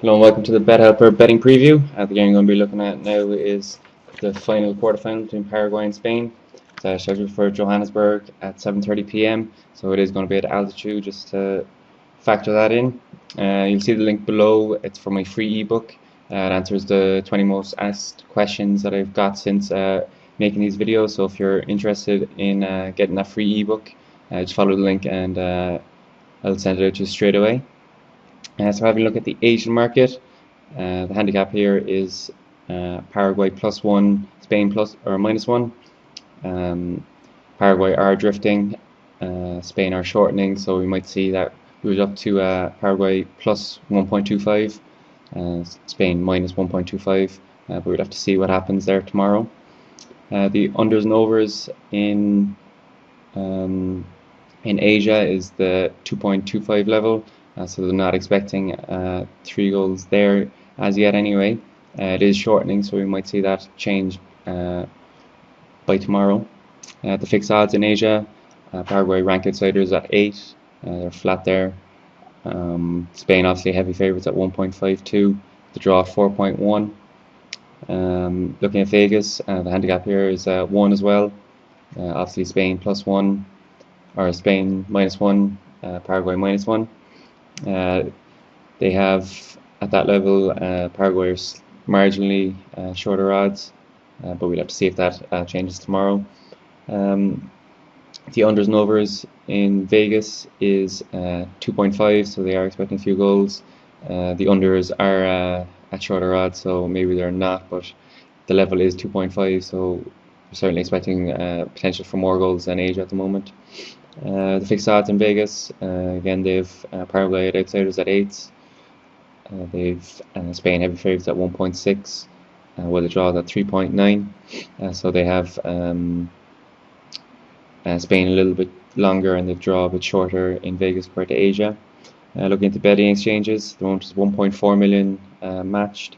Hello and welcome to the BetHelper betting preview. The game I'm going to be looking at now is the final quarterfinal between Paraguay and Spain. It's scheduled for Johannesburg at 7:30 p.m. So it is going to be at altitude, just to factor that in. You'll see the link below. It's for my free ebook. It answers the 20 most asked questions that I've got since making these videos. So if you're interested in getting that free ebook, just follow the link and I'll send it out to you straight away. So having a look at the Asian market, the handicap here is Paraguay +1, Spain plus or -1. Paraguay are drifting, Spain are shortening, so we might see that move up to Paraguay +1.25, Spain -1.25, but we'd have to see what happens there tomorrow. The unders and overs in Asia is the 2.25 level. So they're not expecting 3 goals there as yet anyway. It is shortening, so we might see that change by tomorrow. The fixed odds in Asia, Paraguay rank outsiders at 8. They're flat there. Spain obviously heavy favourites at 1.52. The draw 4.1. Looking at Vegas, the handicap here is 1 as well. Obviously Spain +1, or Spain -1, Paraguay -1. They have at that level Paraguay are marginally shorter odds, but we'll have to see if that changes tomorrow. The unders and overs in Vegas is 2.5, so they are expecting a few goals. The unders are at shorter odds, so maybe they're not, but the level is 2.5, so we're certainly expecting potential for more goals than Asia at the moment. The fixed odds in Vegas, again, they've Paraguay at outsiders at 8. They've Spain heavy favourites at 1.6, while the draw is at 3.9. So they have Spain a little bit longer and the draw a bit shorter in Vegas compared to Asia. Looking at the betting exchanges, the one is 1.4 million matched.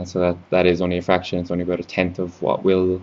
So that is only a fraction. It's only about a tenth of what will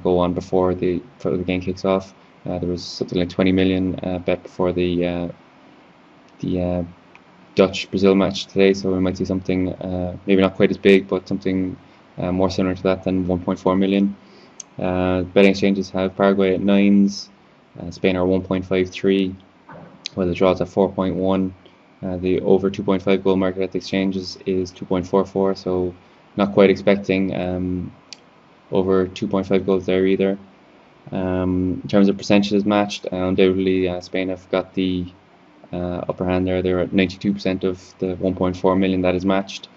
go on before the game kicks off. There was something like 20 million bet before the Dutch-Brazil match today, so we might see something maybe not quite as big, but something more similar to that than 1.4 million. Betting exchanges have Paraguay at 9s, Spain are 1.53, while the draws at 4.1. The over 2.5 goal market at the exchanges is 2.44, so not quite expecting over 2.5 goals there either. In terms of percentages matched, undoubtedly Spain have got the upper hand there. They're at 92% of the 1.4 million that is matched.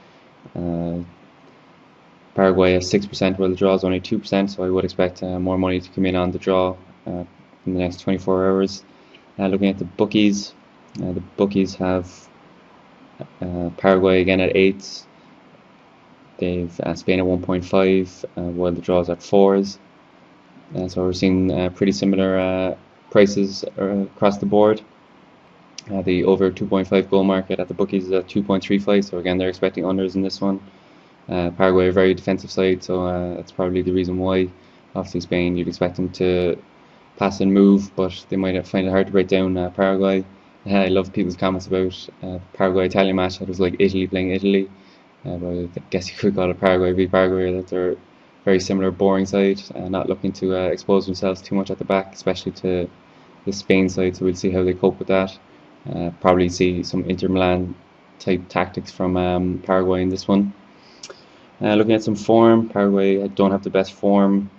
Paraguay is 6%, while the draw is only 2%, so I would expect more money to come in on the draw in the next 24 hours. Looking at the bookies have Paraguay again at 8. They've Spain at 1.5, while the draw is at 4s. So we're seeing pretty similar prices across the board. The over 2.5 goal market at the bookies is at 2.35, so again they're expecting unders in this one. Paraguay are a very defensive side, so that's probably the reason why. Obviously Spain, you'd expect them to pass and move, but they might find it hard to break down Paraguay. I love people's comments about Paraguay-Italian match that was like Italy playing Italy. But I guess you could call it Paraguay v Paraguay, that they're very similar, boring side, not looking to expose themselves too much at the back, especially to the Spain side, so we'll see how they cope with that. Probably see some Inter Milan type tactics from Paraguay in this one. Looking at some form, Paraguay don't have the best form.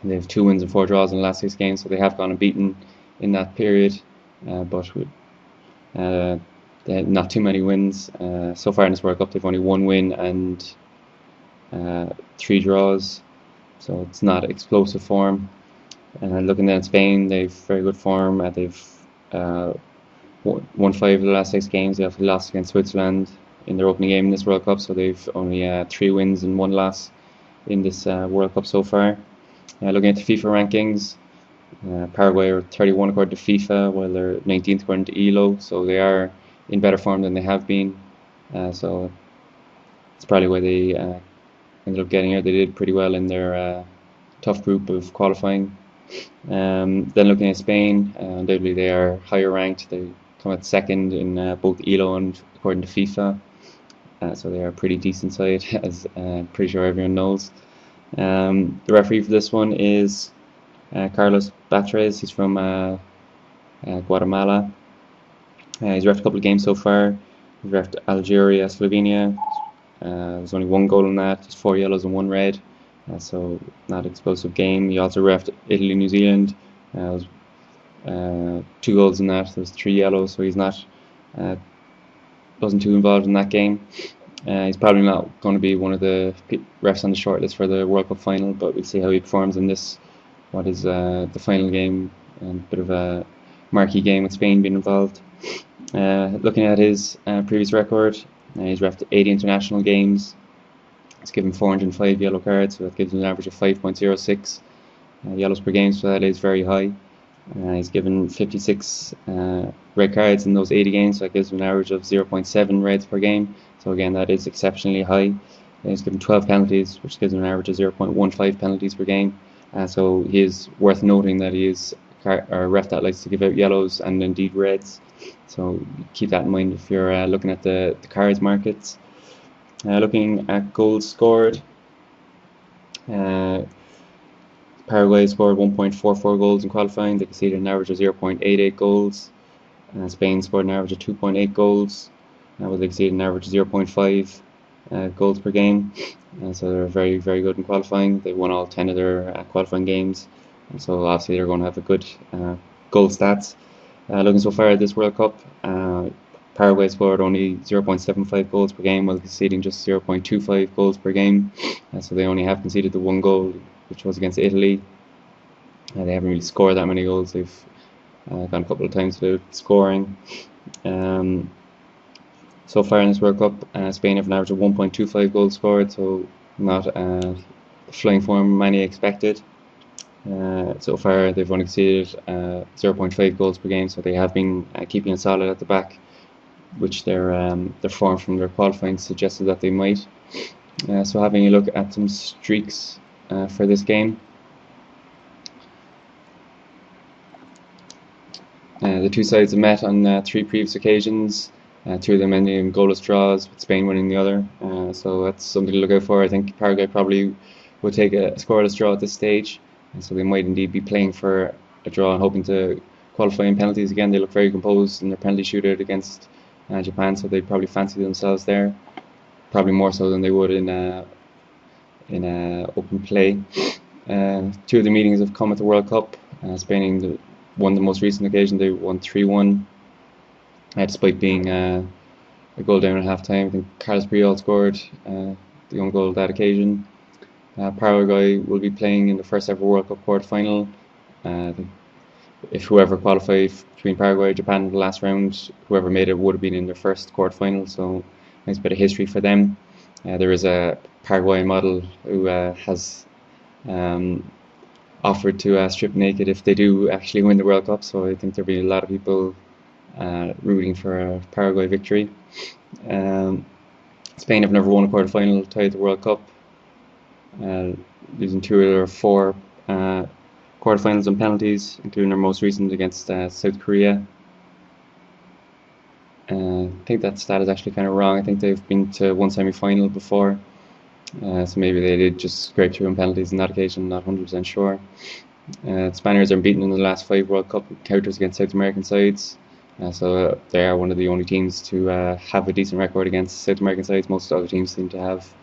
They have 2 wins and 4 draws in the last 6 games, so they have gone unbeaten in that period, but they had not too many wins. So far in this World Cup, they've only 1 win and 3 draws, so it's not explosive form. Looking then at Spain, they've very good form. They've won 5 of the last 6 games. They have lost against Switzerland in their opening game in this World Cup, so they've only 3 wins and 1 loss in this World Cup so far. Looking at the FIFA rankings, Paraguay are 31 according to FIFA, while they're 19th according to ELO, so they are in better form than they have been. So it's probably why they ended up getting here. They did pretty well in their tough group of qualifying. Then looking at Spain, undoubtedly they are higher ranked. They come at second in both ELO and according to FIFA. so they are a pretty decent side, as pretty sure everyone knows. The referee for this one is Carlos Batres. He's from Guatemala. He's refed a couple of games so far. He's refed Algeria, Slovenia. There's only one goal in that. There's 4 yellows and 1 red. So not an explosive game. He also refed Italy, New Zealand. Was 2 goals in that. There was 3 yellows, so he's not wasn't too involved in that game. He's probably not going to be one of the refs on the shortlist for the World Cup final, but we'll see how he performs in this, what is the final game, and a bit of a marquee game with Spain being involved. Looking at his previous record, he's refed 80 international games. He's given 405 yellow cards, so that gives him an average of 5.06 yellows per game, so that is very high. He's given 56 red cards in those 80 games, so that gives him an average of 0.7 reds per game. So again, that is exceptionally high. He's given 12 penalties, which gives him an average of 0.15 penalties per game. So he is worth noting that he is a ref that likes to give out yellows and indeed reds. So keep that in mind if you're looking at the cards markets. Looking at goals scored, Paraguay scored 1.44 goals in qualifying. They conceded an average of 0.88 goals. Spain scored an average of 2.8 goals. They conceded an average of 0.5 goals per game. So they're very, very good in qualifying. They won all 10 of their qualifying games. And so obviously they're going to have a good goal stats. Looking so far at this World Cup, Paraguay scored only 0.75 goals per game while conceding just 0.25 goals per game. So they only have conceded the 1 goal, which was against Italy. They haven't really scored that many goals. They've gone a couple of times without scoring. So far in this World Cup, Spain have an average of 1.25 goals scored, so not flying form many expected. So far they've only conceded 0.5 goals per game, so they have been keeping it solid at the back, which their form from their qualifying suggested that they might. So having a look at some streaks for this game. The two sides have met on 3 previous occasions, 2 of them ending in goalless draws, with Spain winning the other. So that's something to look out for. I think Paraguay probably would take a scoreless draw at this stage, and so they might indeed be playing for a draw and hoping to qualify in penalties again. They look very composed in their penalty shootout against Japan, so they'd probably fancy themselves there, probably more so than they would in open play. 2 of the meetings have come at the World Cup. Spain won the most recent occasion. They won 3-1, despite being a goal down at half time. I think Carlos Puyol scored the own goal of that occasion. Paraguay will be playing in the first ever World Cup quarter final. If whoever qualified between Paraguay and Japan in the last round, whoever made it would have been in their first quarter final. So nice bit of history for them. There is a Paraguayan model who has offered to strip naked if they do actually win the World Cup. So I think there'll be a lot of people rooting for a Paraguay victory. Spain have never won a quarter final tie at the World Cup, losing 2 of their 4 quarterfinals and penalties, including their most recent against South Korea. I think that stat is actually kind of wrong. I think they've been to 1 semi-final before, so maybe they did just scrape through in penalties on that occasion. Not 100% sure. The Spaniards are beaten in the last 5 World Cup encounters against South American sides, so they are one of the only teams to have a decent record against South American sides. Most other teams seem to have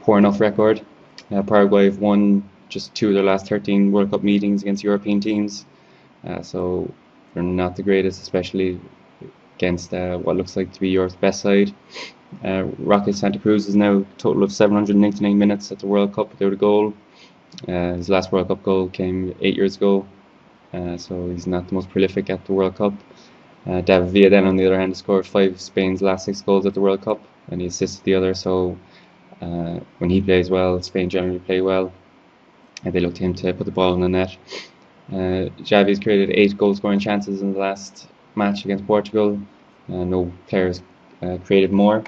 poor enough record. Paraguay have won just 2 of their last 13 World Cup meetings against European teams, so they're not the greatest, especially against what looks like to be Europe's best side. Roque Santa Cruz is now a total of 799 minutes at the World Cup without a goal. His last World Cup goal came 8 years ago, so he's not the most prolific at the World Cup. David Villa then, on the other hand, scored 5 of Spain's last 6 goals at the World Cup, and he assisted the other, so when he plays well, Spain generally play well, and they look to him to put the ball in the net. Xavi's created 8 goal scoring chances in the last match against Portugal. No players created more.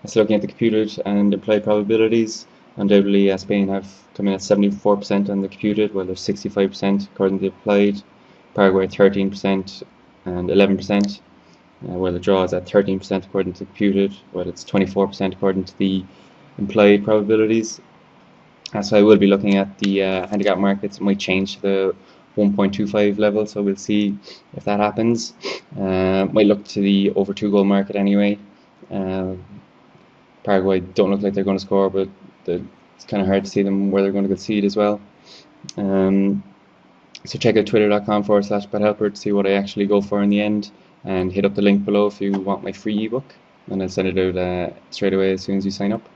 So looking at the computed and implied probabilities, undoubtedly Spain have come in at 74% on the computed, while they're 65% according to the implied. Paraguay 13% and 11%. where the draw is at 13% according to computed, while it's 24% according to the implied probabilities. So I will be looking at the handicap markets. It might change to the 1.25 level, so we'll see if that happens. Might look to the over 2 goal market anyway. Paraguay don't look like they're going to score, but it's kind of hard to see them where they're going to concede as well. So check out twitter.com/BetHelper to see what I actually go for in the end, and hit up the link below if you want my free ebook, and I'll send it out straight away as soon as you sign up.